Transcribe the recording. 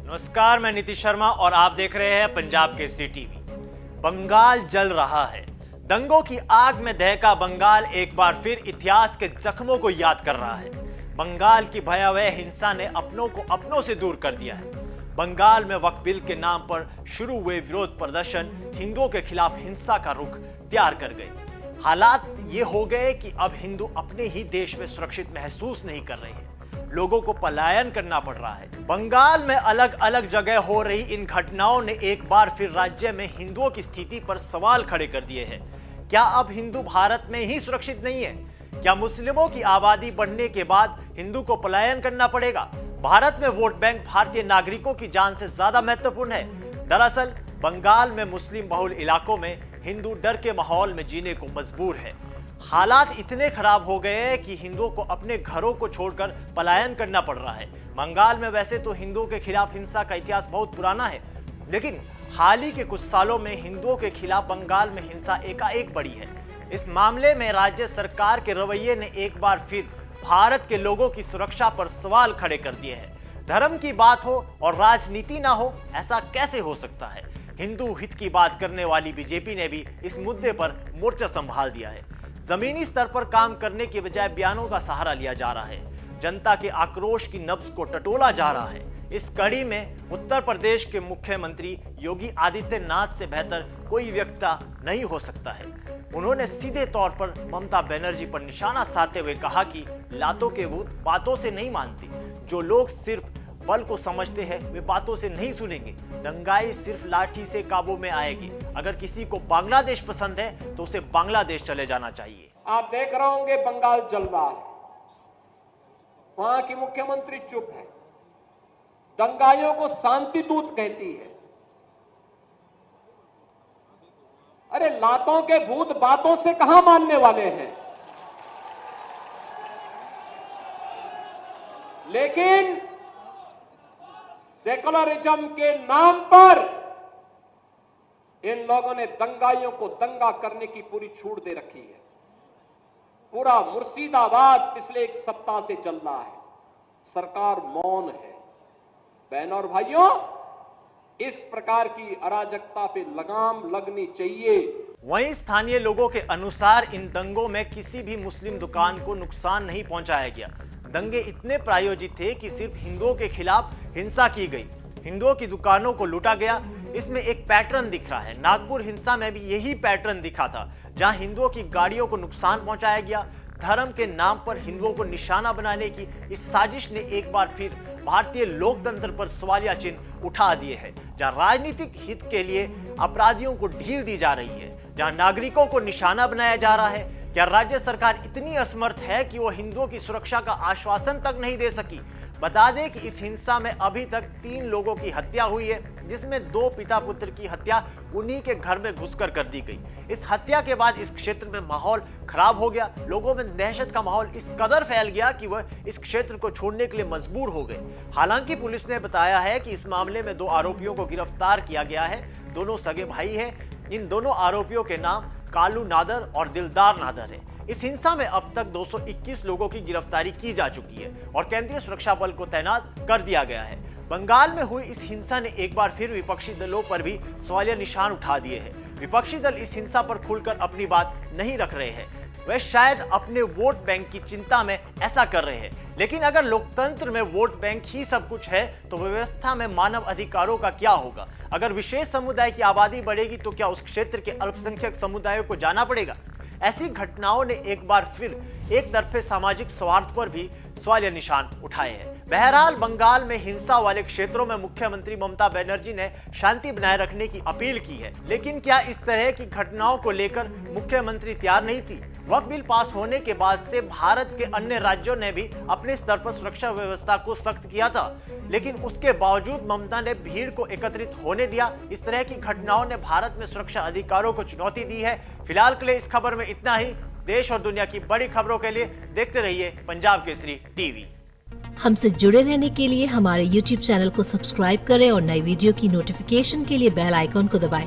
नमस्कार, मैं नीतीश शर्मा और आप देख रहे हैं पंजाब केसरी टीवी। बंगाल जल रहा है। दंगों की आग में दहका बंगाल एक बार फिर इतिहास के जख्मों को याद कर रहा है। बंगाल की भयावह हिंसा ने अपनों को अपनों से दूर कर दिया है। बंगाल में वक्फ बिल के नाम पर शुरू हुए विरोध प्रदर्शन हिंदुओं के खिलाफ हिंसा का रुख तैयार कर गए। हालात ये हो गए कि अब हिंदू अपने ही देश में सुरक्षित महसूस नहीं कर रहे हैं। लोगों को पलायन करना पड़ रहा है। बंगाल में अलग अलग जगह हो रही इन घटनाओं ने एक बार फिर राज्य में हिंदुओं की स्थिति पर सवाल खड़े कर दिए हैं। क्या अब हिंदू भारत में ही सुरक्षित नहीं है? क्या मुस्लिमों की आबादी बढ़ने के बाद हिंदू को पलायन करना पड़ेगा? भारत में वोट बैंक भारतीय नागरिकों की जान से ज्यादा महत्वपूर्ण है। दरअसल बंगाल में मुस्लिम बहुल इलाकों में हिंदू डर के माहौल में जीने को मजबूर है। हालात इतने खराब हो गए हैं कि हिंदुओं को अपने घरों को छोड़कर पलायन करना पड़ रहा है। बंगाल में वैसे तो हिंदुओं के खिलाफ हिंसा का इतिहास बहुत पुराना है, लेकिन हाल ही के कुछ सालों में हिंदुओं के खिलाफ बंगाल में हिंसा एकाएक बढ़ी है। इस मामले में राज्य सरकार के रवैये ने एक बार फिर भारत के लोगों की सुरक्षा पर सवाल खड़े कर दिए हैं। धर्म की बात हो और राजनीति ना हो, ऐसा कैसे हो सकता है? हिंदू हित की बात करने वाली बीजेपी ने भी इस मुद्दे पर मोर्चा संभाल दिया है। जमीनी स्तर पर काम करने के बजाय बयानों का सहारा लिया जा रहा है। जनता के आक्रोश की नब्ज को टटोला जा रहा है। इस कड़ी में उत्तर प्रदेश के मुख्यमंत्री योगी आदित्यनाथ से बेहतर कोई व्यक्ति नहीं हो सकता है। उन्होंने सीधे तौर पर ममता बनर्जी पर निशाना साधते हुए कहा कि लातों के भूत बातों से नहीं मानते। जो लोग सिर्फ बल को समझते हैं वे बातों से नहीं सुनेंगे। दंगाई सिर्फ लाठी से काबू में आएगी। अगर किसी को बांग्लादेश पसंद है तो उसे बांग्लादेश चले जाना चाहिए। आप देख रहे होंगे बंगाल जल रहा है, वहां की मुख्यमंत्री चुप है, दंगाइयों को शांति दूत कहती है। अरे लातों के भूत बातों से कहां मानने वाले हैं? लेकिन सेकुलरिज्म के नाम पर इन लोगों ने दंगाइयों को दंगा करने की पूरी छूट दे रखी है। पूरा मुर्शिदाबाद पिछले एक सप्ताह से चल रहा है। सरकार मौन है। बहनों और भाइयों, इस प्रकार की अराजकता पे लगाम लगनी चाहिए। वहीं स्थानीय लोगों के अनुसार इन दंगों में किसी भी मुस्लिम दुकान को नुकसान नहीं पहुंचाया गया। दंगे इतने प्रायोजित थे कि सिर्फ हिंदुओं के खिलाफ हिंसा की गई। हिंदुओं की दुकानों को लूटा गया। इसमें एक पैटर्न दिख रहा है। नागपुर हिंसा में भी यही पैटर्न दिखा था, जहां हिंदुओं की गाड़ियों को नुकसान पहुंचाया गया। धर्म के नाम पर हिंदुओं को निशाना बनाने की इस साजिश ने एक बार फिर भारतीय लोकतंत्र पर सवालिया चिन्ह उठा दिए हैं। जहां राजनीतिक हित के लिए अपराधियों को ढील दी जा रही है, जहां नागरिकों को निशाना बनाया जा रहा है। क्या राज्य सरकार इतनी असमर्थ है कि वो हिंदुओं की सुरक्षा का आश्वासन तक नहीं दे सकी? बता दें कि इस हिंसा में अभी तक 3 लोगों की हत्या हुई है, जिसमें 2 पिता पुत्र की हत्या उन्हीं के घर में घुसकर कर दी गई। इस हत्या के बाद इस क्षेत्र में माहौल खराब हो गया। लोगों में दहशत का माहौल इस कदर फैल गया कि वह इस क्षेत्र को छोड़ने के लिए मजबूर हो गए। हालांकि पुलिस ने बताया है कि इस मामले में 2 आरोपियों को गिरफ्तार किया गया है। दोनों सगे भाई हैं। इन दोनों आरोपियों के नाम कालू नादर और दिलदार नादर है। इस हिंसा में अब तक 221 लोगों की गिरफ्तारी की जा चुकी है और केंद्रीय सुरक्षा बल को तैनात कर दिया गया है। बंगाल में हुई इस हिंसा ने एक बार फिर विपक्षी दलों पर भी सवालिया निशान उठा दिए हैं। विपक्षी दल इस हिंसा पर खुलकर अपनी बात नहीं रख रहे हैं। वे शायद अपने वोट बैंक की चिंता में ऐसा कर रहे हैं, लेकिन अगर लोकतंत्र में वोट बैंक ही सब कुछ है तो व्यवस्था में मानव अधिकारों का क्या होगा? अगर विशेष समुदाय की आबादी बढ़ेगी तो क्या उस क्षेत्र के अल्पसंख्यक समुदायों को जाना पड़ेगा? ऐसी घटनाओं ने एक बार फिर एक तरफे सामाजिक स्वार्थ पर भी सवालिया निशान उठाए हैं। बहरहाल बंगाल में हिंसा वाले क्षेत्रों में मुख्यमंत्री ममता बनर्जी ने शांति बनाए रखने की अपील की है, लेकिन क्या इस तरह की घटनाओं को लेकर मुख्यमंत्री तैयार नहीं थी? वक्फ बिल पास होने के बाद से भारत के अन्य राज्यों ने भी अपने स्तर पर सुरक्षा व्यवस्था को सख्त किया था, लेकिन उसके बावजूद ममता ने भीड़ को एकत्रित होने दिया। इस तरह की घटनाओं ने भारत में सुरक्षा अधिकारों को चुनौती दी है। फिलहाल के लिए इस खबर में इतना ही। देश और दुनिया की बड़ी खबरों के लिए देखते रहिए पंजाब केसरी टीवी। हमसे जुड़े रहने के लिए हमारे YouTube चैनल को सब्सक्राइब करें और नई वीडियो की नोटिफिकेशन के लिए बेल आइकॉन को दबाएं।